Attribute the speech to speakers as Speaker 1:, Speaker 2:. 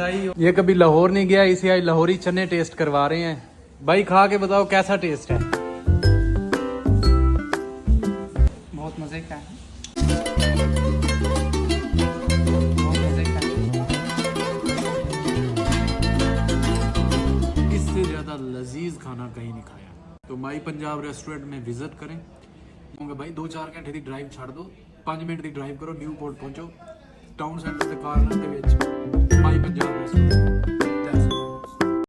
Speaker 1: भाई ये कभी लाहौर नहीं गया, इसे आज लाहौरी चने टेस्ट करवा रहे हैं। भाई खा के बताओ कैसा टेस्ट है।
Speaker 2: बहुत मजे का है।
Speaker 1: इससे ज़्यादा लजीज खाना कहीं नहीं खाया। तो माई पंजाब रेस्टोरेंट में विजिट करें। भाई 2-4 घंटे की ड्राइव छड़ दो, 5 मिनट की ड्राइव करो, न्यूपोर्ट पहुंचो, टाउन सेंटर के कॉर्नर के माई पंजाब।